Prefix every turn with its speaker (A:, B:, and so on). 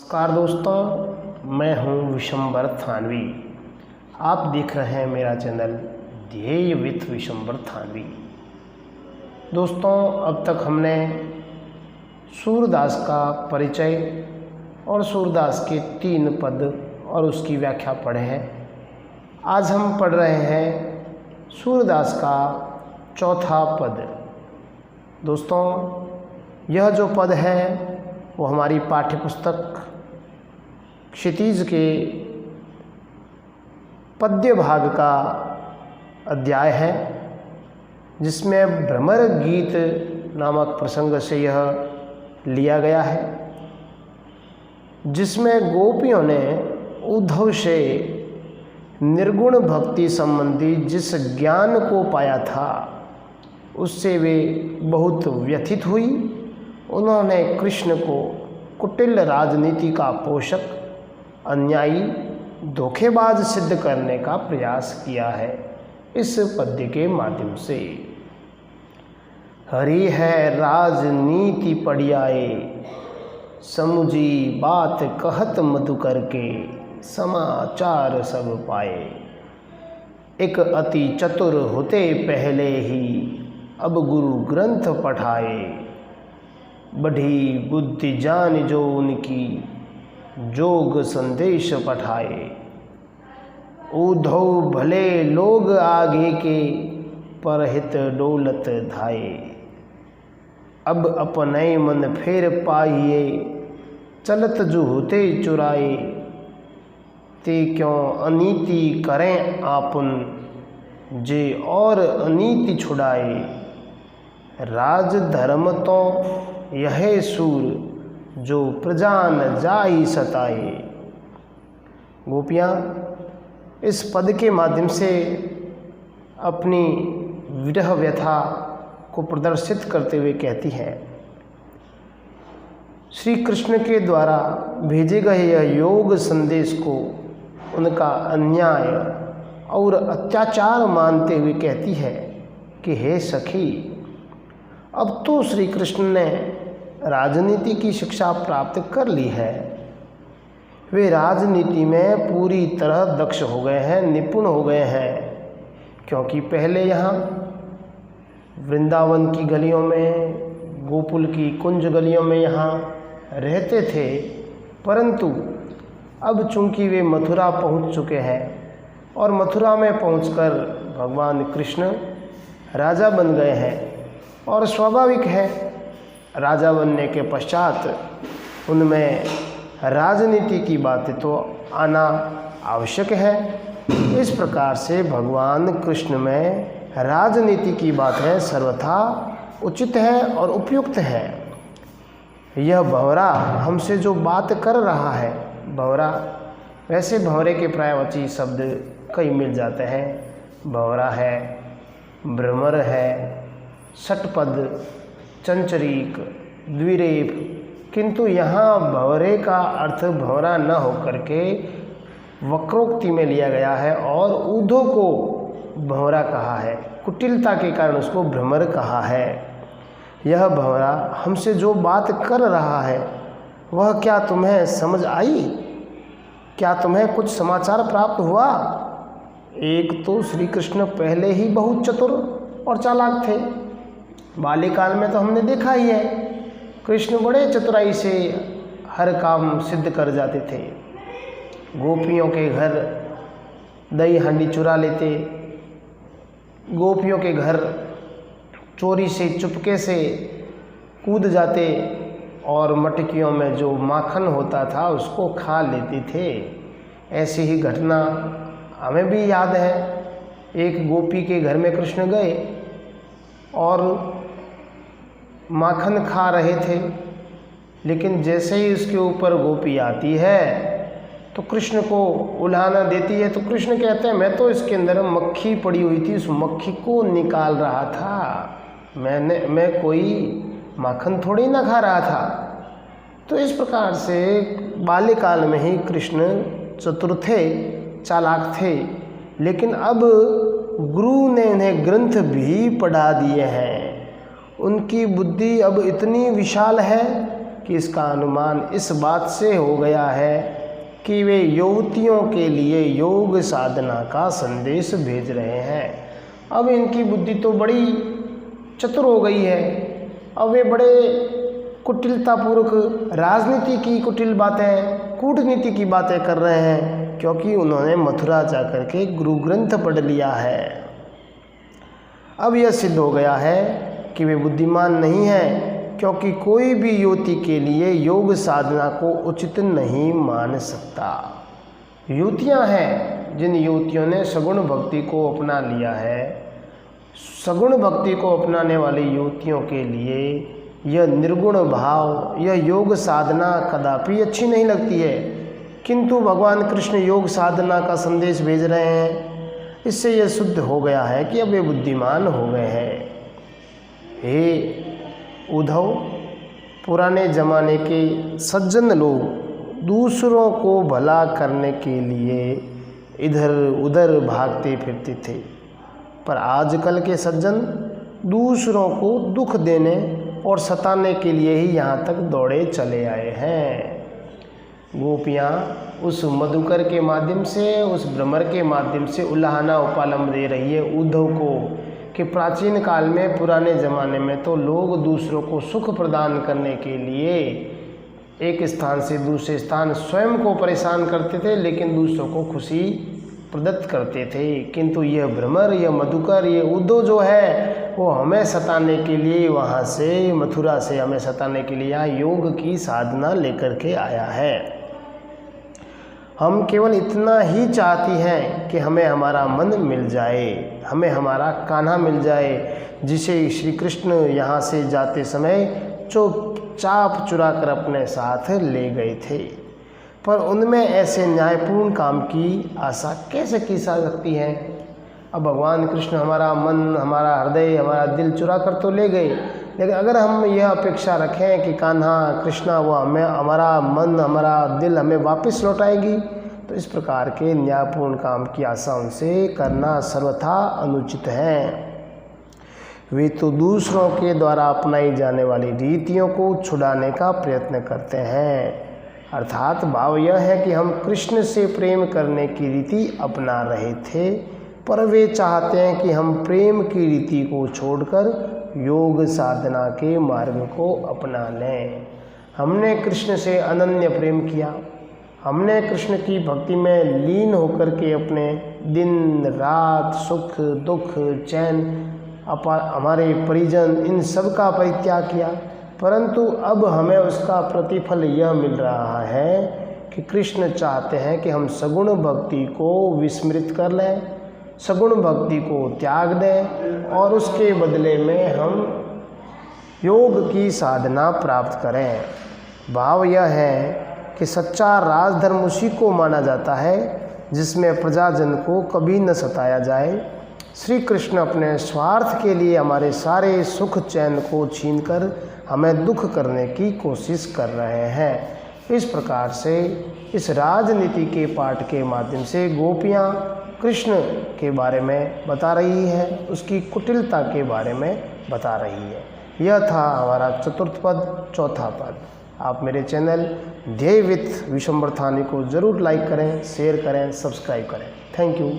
A: नमस्कार दोस्तों, मैं हूं विशंबर थानवी। आप देख रहे हैं मेरा चैनल ध्येय विथ विशंबर थानवी। दोस्तों, अब तक हमने सूरदास का परिचय और सूरदास के 3 पद और उसकी व्याख्या पढ़े हैं। आज हम पढ़ रहे हैं सूरदास का 4था पद। दोस्तों, यह जो पद है वो हमारी पाठ्यपुस्तक क्षितिज के पद्य भाग का अध्याय है, जिसमें भ्रमर गीत नामक प्रसंग से यह लिया गया है, जिसमें गोपियों ने उद्धव से निर्गुण भक्ति संबंधी जिस ज्ञान को पाया था उससे वे बहुत व्यथित हुई। उन्होंने कृष्ण को कुटिल राजनीति का पोषक, अन्यायी, धोखेबाज सिद्ध करने का प्रयास किया है इस पद्य के माध्यम से। हरि है राजनीति पड़ियाए, समुझी बात कहत मधु करके, समाचार सब पाए। एक अति चतुर होते पहले ही, अब गुरु ग्रंथ पढ़ाए। बढ़ी बुद्धि जान जो उनकी, जोग संदेश पठाए। उद्धव भले लोग आगे के, परहित डोलत धाये। अब अपने मन फेर पाइए, चलत जो होते चुराए। ते क्यों अनीति करें आपुन, जे और अनीति छुड़ाए। राज धर्म तो यह सूर, जो प्रजा न जाई सताए। गोपियाँ इस पद के माध्यम से अपनी विरह व्यथा को प्रदर्शित करते हुए कहती हैं, श्री कृष्ण के द्वारा भेजे गए यह योग संदेश को उनका अन्याय और अत्याचार मानते हुए कहती है कि हे सखी, अब तो श्री कृष्ण ने राजनीति की शिक्षा प्राप्त कर ली है। वे राजनीति में पूरी तरह दक्ष हो गए हैं, निपुण हो गए हैं, क्योंकि पहले यहाँ वृंदावन की गलियों में, गोकुल की कुंज गलियों में यहाँ रहते थे, परंतु अब चूंकि वे मथुरा पहुँच चुके हैं और मथुरा में पहुंचकर भगवान कृष्ण राजा बन गए हैं, और स्वाभाविक है राजा बनने के पश्चात उनमें राजनीति की बातें तो आना आवश्यक है। इस प्रकार से भगवान कृष्ण में राजनीति की बातें सर्वथा उचित है और उपयुक्त है। यह भंवरा हमसे जो बात कर रहा है, भंवरा, वैसे भंवरे के प्रायवाची शब्द कई मिल जाते हैं। भंवरा है, भ्रमर है, षटपद, चंचरीक, द्विरेफ, किंतु यहाँ भंवरे का अर्थ भंवरा न होकर के वक्रोक्ति में लिया गया है और उद्धव को भंवरा कहा है। कुटिलता के कारण उसको भ्रमर कहा है। यह भंवरा हमसे जो बात कर रहा है वह क्या तुम्हें समझ आई? क्या तुम्हें कुछ समाचार प्राप्त हुआ? एक तो श्री कृष्ण पहले ही बहुत चतुर और चालाक थे। बाल्यकाल में तो हमने देखा ही है, कृष्ण बड़े चतुराई से हर काम सिद्ध कर जाते थे। गोपियों के घर दही हांडी चुरा लेते, गोपियों के घर चोरी से चुपके से कूद जाते और मटकियों में जो माखन होता था उसको खा लेते थे। ऐसी ही घटना हमें भी याद है। एक गोपी के घर में कृष्ण गए और माखन खा रहे थे, लेकिन जैसे ही उसके ऊपर गोपी आती है तो कृष्ण को उल्हाना देती है, तो कृष्ण कहते हैं मैं तो इसके अंदर मक्खी पड़ी हुई थी, उस मक्खी को निकाल रहा था, मैं कोई माखन थोड़ी ना खा रहा था। तो इस प्रकार से बाल्यकाल में ही कृष्ण चतुर थे, चालाक थे, लेकिन अब गुरु ने उन्हें ग्रंथ भी पढ़ा दिए हैं। उनकी बुद्धि अब इतनी विशाल है कि इसका अनुमान इस बात से हो गया है कि वे युवतियों के लिए योग साधना का संदेश भेज रहे हैं। अब इनकी बुद्धि तो बड़ी चतुर हो गई है। अब वे बड़े कुटिलतापूर्वक राजनीति की कुटिल बातें, कूटनीति की बातें कर रहे हैं, क्योंकि उन्होंने मथुरा जाकर के गुरु ग्रंथ पढ़ लिया है। अब यह सिद्ध हो गया है कि वे बुद्धिमान नहीं हैं, क्योंकि कोई भी युवती के लिए योग साधना को उचित नहीं मान सकता। युवतियां हैं जिन युवतियों ने सगुण भक्ति को अपना लिया है। सगुण भक्ति को अपनाने वाली युवतियों के लिए यह निर्गुण भाव, यह योग साधना कदापि अच्छी नहीं लगती है। किंतु भगवान कृष्ण योग साधना का संदेश भेज रहे हैं। इससे यह सिद्ध हो गया है कि अब वे बुद्धिमान हो गए हैं। हे उद्धव, पुराने ज़माने के सज्जन लोग दूसरों को भला करने के लिए इधर उधर भागते फिरते थे, पर आजकल के सज्जन दूसरों को दुख देने और सताने के लिए ही यहाँ तक दौड़े चले आए हैं। गोपियाँ उस मधुकर के माध्यम से, उस भ्रमर के माध्यम से उल्लाहना उपालम दे रही है उद्धव को कि प्राचीन काल में, पुराने ज़माने में तो लोग दूसरों को सुख प्रदान करने के लिए एक स्थान से दूसरे स्थान स्वयं को परेशान करते थे, लेकिन दूसरों को खुशी प्रदत्त करते थे। किंतु यह भ्रमर, यह मधुकर, ये उद्धव जो है वो हमें सताने के लिए, वहाँ से मथुरा से हमें सताने के लिए यहाँ योग की साधना लेकर के आया है। हम केवल इतना ही चाहती हैं कि हमें हमारा मन मिल जाए, हमें हमारा कान्हा मिल जाए, जिसे श्री कृष्ण यहाँ से जाते समय चुपचाप चुरा कर अपने साथ ले गए थे। पर उनमें ऐसे न्यायपूर्ण काम की आशा कैसे की जा सकती है? अब भगवान कृष्ण हमारा मन, हमारा हृदय, हमारा दिल चुरा कर तो ले गए, लेकिन अगर हम यह अपेक्षा रखें कि कान्हा, कृष्णा वो हमें, हमारा मन, हमारा दिल हमें वापस लौटाएगी, तो इस प्रकार के न्यायपूर्ण काम की आशा उनसे करना सर्वथा अनुचित है। वे तो दूसरों के द्वारा अपनाई जाने वाली रीतियों को छुड़ाने का प्रयत्न करते हैं। अर्थात भाव यह है कि हम कृष्ण से प्रेम करने की रीति अपना रहे थे, पर वे चाहते हैं कि हम प्रेम की रीति को छोड़कर योग साधना के मार्ग को अपना लें। हमने कृष्ण से अनन्य प्रेम किया, हमने कृष्ण की भक्ति में लीन होकर के अपने दिन रात, सुख दुख, चैन, हमारे परिजन, इन सब का परित्याग किया, परंतु अब हमें उसका प्रतिफल यह मिल रहा है कि कृष्ण चाहते हैं कि हम सगुण भक्ति को विस्मृत कर लें, सगुण भक्ति को त्याग दें और उसके बदले में हम योग की साधना प्राप्त करें। भाव यह है कि सच्चा राजधर्म उसी को माना जाता है जिसमें प्रजाजन को कभी न सताया जाए। श्री कृष्ण अपने स्वार्थ के लिए हमारे सारे सुख चैन को छीनकर हमें दुख करने की कोशिश कर रहे हैं। इस प्रकार से इस राजनीति के पाठ के माध्यम से गोपियाँ कृष्ण के बारे में बता रही है, उसकी कुटिलता के बारे में बता रही है। यह था हमारा चतुर्थ पद, चौथा पद। आप मेरे चैनल ध्येय विथ विश्वम्भर थानी को ज़रूर लाइक करें, शेयर करें, सब्सक्राइब करें। Thank you.